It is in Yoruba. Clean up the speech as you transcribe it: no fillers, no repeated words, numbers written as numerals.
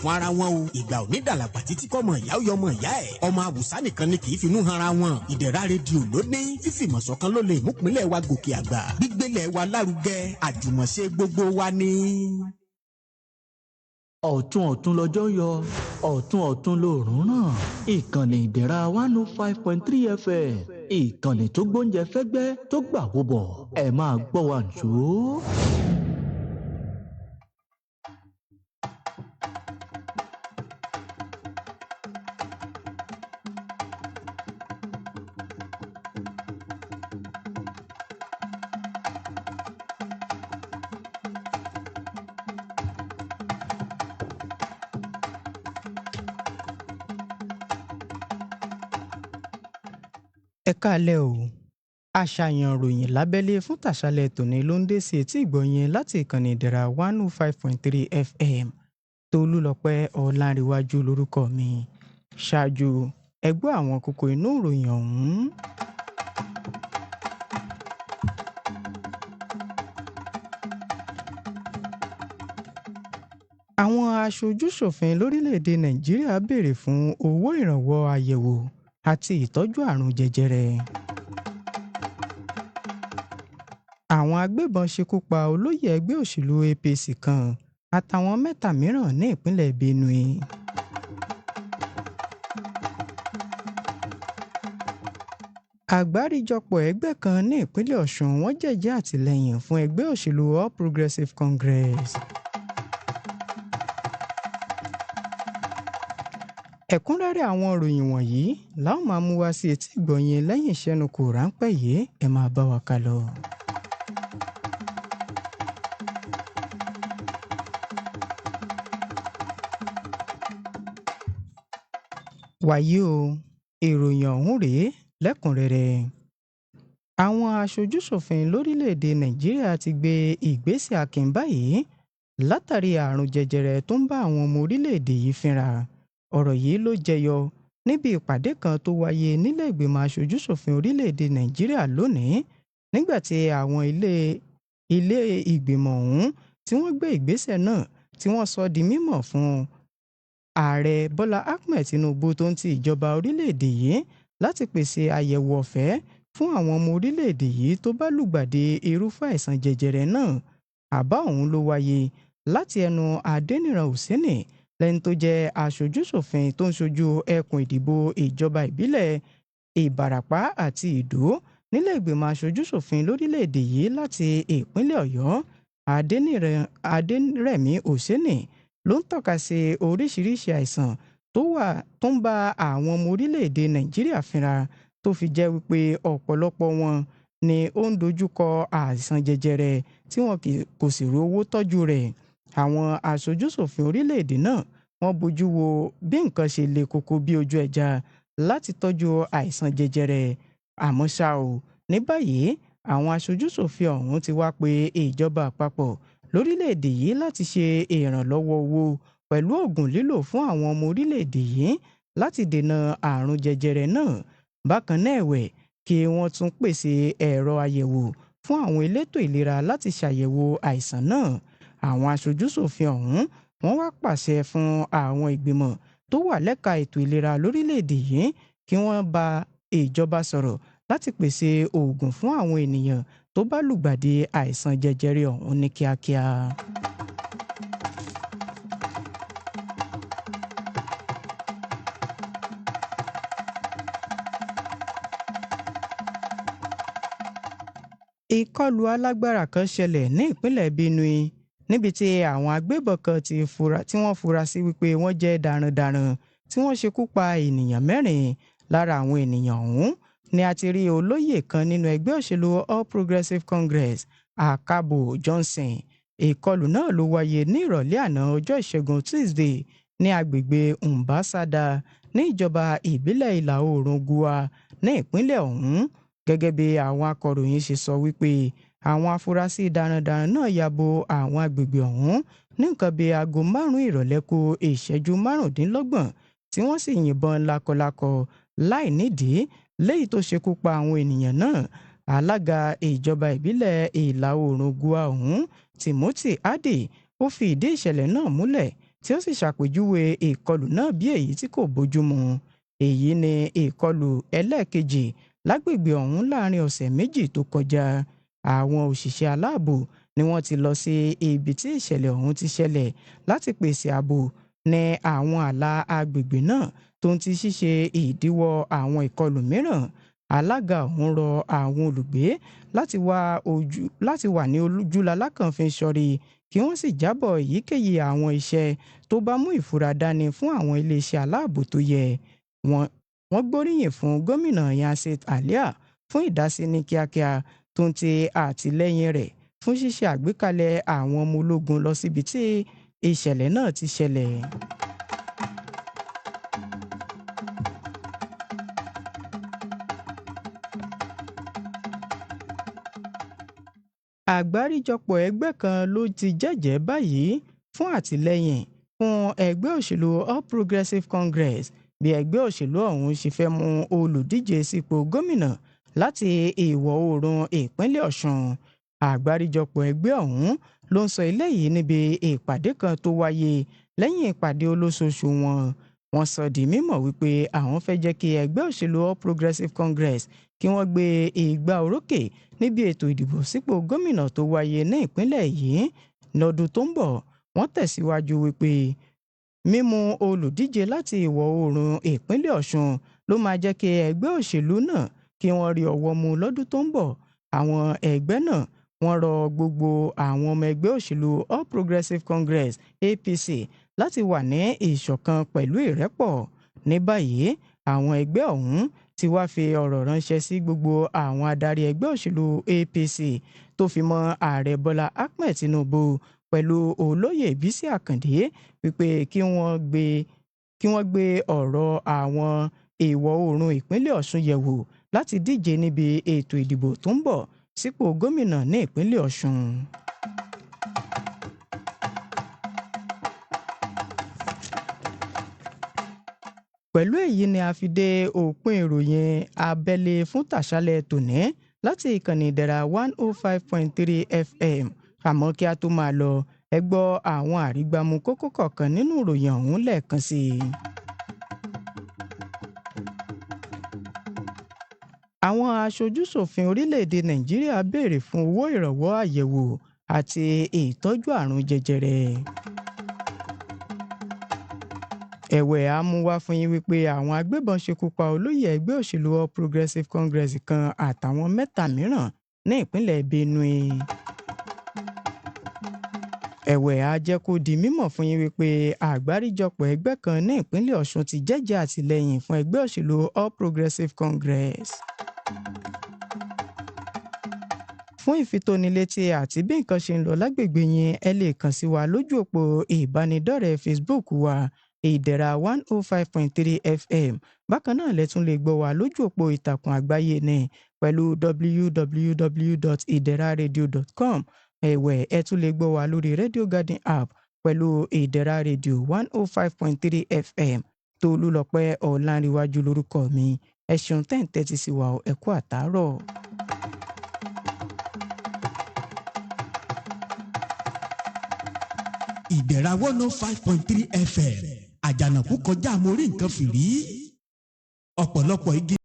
fún ara wọn o. ìgbà ò ní dàlàgbà títí kọ́mọ ìyá ó yọmọ ìyá ẹ̀. ọmọ àwùsá nìkan ni kì í finú hanra wọn. ìdẹ̀ra rédíò ló ní fífìmọ̀ṣọ̀kan ló lè múpínlẹ̀ wa gòkè àgbà. gbígbélẹ̀ wa lárugẹ àjùmọ̀ṣe gbogbo wa ni. ọ̀tún lọ́jọ́ yọ ọ̀tún lóòrùn ràn. ìkànnì ìdẹ̀ra 105.3 FM ìkànnì tó gbóúnjẹ fẹ́gbẹ́ tó gbà wó bọ̀ ẹ máa gbọ́ wa nṣó. ẹ káalẹ́ o àṣàyàn ròyìn lábẹ́lé fún tàṣálẹ̀ tòní ló ń dé sí etí ìgbọ̀nyẹn láti ìkànnì ìdẹ̀ra 105.3 FM Tolúlọpẹ́ Ọlánrewájú lórúkọ mi. ṣáájú ẹ gbọ́ àwọn kókó inú ìròyìn ọ̀hún. àwọn aṣojú-ṣòfin lórílẹ̀‐èdè Nàìjíríà béèrè fún owó ìrànwọ́ àyẹ̀wò àti ìtọ́jú àrùn jẹjẹrẹ. àwọn agbébọn ṣekú pa olóyè ẹgbẹ́ òṣèlú APC kan àtàwọn mẹ́ta mìíràn ní ìpínlẹ̀ Benue. àgbáríjọpọ̀ ẹgbẹ́ kan ní ìpínlẹ̀ Ọ̀ṣun wọ́n jẹ́jẹ́ àtìlẹ́yìn fún ẹgbẹ́ òṣèlú All Progressives Congress. ẹ̀kúnrẹ́rẹ́ àwọn ìròyìn wọ̀nyí láwọn máa mú wá sí etí ìgbọ̀nyẹn lẹ́yìn ìṣẹ́nukò ráńpẹ́ yìí ẹ máa bá wa ká lọ. wàyí o ìròyìn ọ̀hún rèé lẹ́kùnrẹ́rẹ́. àwọn aṣojú-ṣòfin lórílẹ̀‐èdè Nàìjíríà ti gbé ìgbésẹ̀ akin báyìí látàrí àrùn jẹjẹrẹ tó ń bá àwọn ọmọ orílẹ̀‐èdè yìí fínra. ọ̀rọ̀ yìí ló jẹyọ níbi ìpàdé kan tó wáyé nílẹ̀ ìgbìmọ̀ aṣojú-ṣòfin orílẹ̀‐èdè Nàìjíríà lónìí nígbà tí àwọn ilé ìgbìmọ̀ ọ̀hún tí wọ́n gbé ìgbésẹ̀ náà tí wọ́n sọ di mímọ̀ fún ààrẹ Bọ́lá Ahmed Tinubu tó ń ti ìjọba orílẹ̀‐èdè yìí láti pèsè àyẹ̀wò ọ̀fẹ́ fún àwọn ọmọ orílẹ̀‐èdè yìí tó bá lùgbàdì irúfẹ́ àìsàn jẹjẹrẹ náà. àbá ọ̀hún ló wáyé láti ẹnu Adéníran Hùsẹ́nì lẹ́ni tó jẹ́ aṣojú-ṣòfin tó ń ṣojú ẹkùn ìdìbò ìjọba ìbílẹ̀ Ìbàràpá àti Ìdó nílẹ̀ ìgbìmọ̀ aṣojú-ṣòfin lórílẹ̀‐èdè yìí láti ìpínlẹ̀ Ọ̀yọ́. Adérẹ̀mí Hùsẹ́nì ló ń tọ́ka sí oríṣiríṣi àìsàn tó ń bá àwọn ọmọ orílẹ̀‐èdè Nàìjíríà fínra tó fi jẹ́ wípé ọ̀pọ̀lọpọ̀ wọn ni ó ń dojúkọ àìsàn jẹjẹrẹ tí wọn kò sì rówó tọ́jú rẹ̀. àwọn aṣojú-ṣòfin orílẹ̀‐èdè náà wọ́n bójú wo bí nǹkan ṣe le koko bí ojú ẹja láti tọ́jú àìsàn jẹjẹrẹ. àmọ́ ṣá o ní báyìí àwọn aṣojú-ṣòfin ọ̀hún ti wá pé ìjọba àpapọ̀ lórílẹ̀‐èdè yìí láti ṣe ìrànlọ́wọ́ owó pẹ̀lú oògùn lílò fún àwọn ọmọ orílẹ̀‐èdè yìí láti dènà àrùn jẹjẹrẹ náà. bákan náà ẹ̀wẹ̀ kí wọ́n tún pèsè ẹ̀rọ àyẹ̀wò fún àwọn elétò ìlera láti ṣàyẹ̀wò àìsàn náà. àwọn aṣojú-ṣòfin ọ̀hún wọ́n wá pàṣẹ fún àwọn ìgbìmọ̀ tó wà lẹ́ka ètò ìlera lórílẹ̀‐èdè yìí kí wọ́n bá ìjọba sọ̀rọ̀ láti pèsè oògùn fún àwọn ènìyàn tó bá lùgbàdì àìsàn jẹjẹrẹ ọ̀hún ní kíákíá. ìkọlù alágbára kan ṣẹlẹ̀ ní ìpínlẹ̀ Benue níbi tí àwọn agbébọn kan tí wọ́n fura sí wípé wọ́n jẹ́ darandaran tí wọ́n ṣekú pa ènìyàn 4 lára àwọn ènìyàn ọ̀hún ni a ti rí olóyè kan nínú ẹgbẹ́ òṣèlú All Progressives Congress Akabo Johnson. ìkọlù náà ló wáyé ní ìrọ̀lẹ́ àná ọjọ́ ìṣẹ́gun Tuesday ní agbègbè Mbasada ní ìjọba ìbílẹ̀ ìlà oòrùn Gua ní ìpínlẹ̀ ọ̀hún. gẹ́gẹ́ bí àwọn akọ̀ròyìn ṣe sọ wípé àwọn afurasí darandaran náà ya bo àwọn agbègbè ọ̀hún ní nǹkan bíi aago 5 ìrọ̀lẹ́ kù ìṣẹ́jú 25 tí wọ́n sì yìnbọn lákọlákọ láì nídìí léyìí tó ṣekú pa àwọn ènìyàn náà. alága ìjọba ìbílẹ̀ ìlà oòrùn Gua ọ̀hún Timothy Adé ó fi ìdí ìṣẹ̀lẹ̀ náà múlẹ̀ tí ó sì ṣàpèjúwe ìkọlù náà bí èyí tí kò bójúmu. Èyí ni ìkọlù ẹlẹ́ẹ̀kejì lágbègbè ọ̀hún láàrin ọ̀sẹ̀ méjì tó kọjá. Àwọn òṣìṣẹ́ aláàbò ni wọ́n ti lọ sí ibi tí ìṣẹ̀lẹ̀ ọ̀hún ti ṣẹlẹ̀ láti pèsè ààbò ní àwọn ààlà agbègbè náà tó ń ti ṣíṣe ìdíwọ́ àwọn ìkọlù mìíràn. Alága ọ̀hún rọ àwọn olùgbé láti wà ní ojúlalá kan fi ṣọ́rí kí wọ́n sì jábọ̀ èyíkéyìí àwọn iṣẹ́ tó bá mú ìfura dání fún àwọn iléeṣẹ́ aláàbò tó yẹ. Wọ́n gbóríyìn fún gómìnà Yancey Alia fún ìdásí ní kíákíá tó ń ti àtìlẹ́yìn rẹ̀ fún ṣíṣe àgbékalẹ̀ àwọn ọmọ ológun lọ síbi tí ìṣẹ̀lẹ̀ náà ti ṣẹlẹ̀. Àgbáríjọpọ̀ ẹgbẹ́ kan ló ti jẹ́jẹ̀ẹ́ báyìí fún àtìlẹ́yìn fún ẹgbẹ́ òṣèlú All Progressives Congress bí ẹgbẹ́ òṣèlú ọ̀hún ṣe fẹ́ mú olùdíje sípò gómìnà láti ìwọ̀ oòrùn ìpínlẹ̀ Ọ̀ṣun. Àgbáríjọpọ̀ ẹgbẹ́ ọ̀hún ló ń sọ eléyìí níbi ìpàdé kan tó wáyé lẹ́yìn ìpàdé olóṣooṣù wọn. Wọ́n sọ di mímọ̀ wípé àwọn fẹ́ jẹ́ kí ẹgbẹ́ òṣèlú All Progressives Congress kí wọ́n gbé ìgbà orókè níbi ètò ìdìbò sípò gómìnà tó wáyé ní ìpínlẹ̀ yìí lọ́dún tó ń bọ̀. Wọ́n tẹ̀síwájú wípé mímú olùdíje láti ìwọ̀ oòrùn ìpínlẹ̀ Ọ̀ṣun ló máa jẹ́ kí ẹgbẹ́ òṣèlú náà kí wọ́n rí ọwọ́ mú lọ́dún tó ń bọ̀. Àwọn ẹgbẹ́ náà wọ́n rọ gbogbo àwọn ọmọ ẹgbẹ́ òṣèlú All Progressives Congress APC láti wà ní ìṣọ̀kan pẹ̀lú ìrẹ́pọ̀. Ní báyìí àwọn ẹgbẹ́ ọ̀hún ti wá fi ọ̀rọ̀ ránṣẹ́ sí gbogbo àwọn adarí ẹgbẹ́ òṣèlú APC tó fi mọ́ ààrẹ Bọ́lá Ahmed Tinubu pẹ̀lú olóyè Bísí Àkàndé wípé kí wọ́n gbé ọ̀rọ̀ àwọn ìwọ̀ oòrùn ìpínlẹ̀ Ọ̀ṣun yẹ̀wò láti díje níbi ètò ìdìbò tó ń bọ̀ sípò gómìnà ní ìpínlẹ̀ Ọ̀ṣun. Pẹ̀lú èyí ni a fi dé òpin ìròyìn abẹ́lé fún tàṣálẹ̀ tòní láti ìkànnì Ìdẹ̀ra 105.3 FM. Àmọ́ kí a tó máa lọ, ẹ gbọ́ àwọn àrígbámú kókó kọ̀ọ̀kan nínú ìròyìn ọ̀hún lẹ́ẹ̀kan sí i. Àwọn aṣojú-ṣòfin orílẹ̀-èdè Nàìjíríà béèrè fún owó ìrànwọ́ àyẹ̀wò àti ìtọ́jú àrùn jẹjẹrẹ. Ẹ̀wẹ̀ a mú wá fún yín wípé àwọn agbébọn ṣekú pa olóyè ẹgbẹ́ òṣèlú All Progressives Congress kan àtàwọn 3 mìíràn ní ìpínlẹ̀ Benue. Ẹ̀wẹ̀ a jẹ́ kó di mímọ̀ fún yín wípé àgbáríjọpọ̀ ẹgbẹ́ kan ní ìpínlẹ̀ Ọ̀ṣun ti jẹ́jẹ́ àtìlẹ́yìn fún ẹgbẹ́ òṣèlú All Progressives Congress. Fún ìfitónilétí àti bí nǹkan ṣe ń lọ lágbègbè yín, ẹ lè kàn sí wa lójú òpó ìbánidọ́rẹ̀ẹ́ Facebook wa Ìdẹ̀ra 105.3 FM. Bákan náà lẹ tún lè gbọ́ wa lójú òpó ìtàkùn àgbáyé ní pẹ̀lú www.ideraradio.com. Ẹ̀wẹ̀ ẹ tún lè gbọ́ wa lórí Radio Garden app pẹ̀lú Ìdẹ̀ra Radio 105.3 FM. Tolúlọpẹ́ Ọláníwájú lórúkọ mi. Ẹ ṣeun tẹ́ ń tẹ́tí sí wa, ẹ kú àtàárọ̀. Ìdẹ̀ra 105.3 FM. Àjànàkú kọjá mo rí nǹkan fìrí. Ọ̀pọ̀lọpọ̀ igi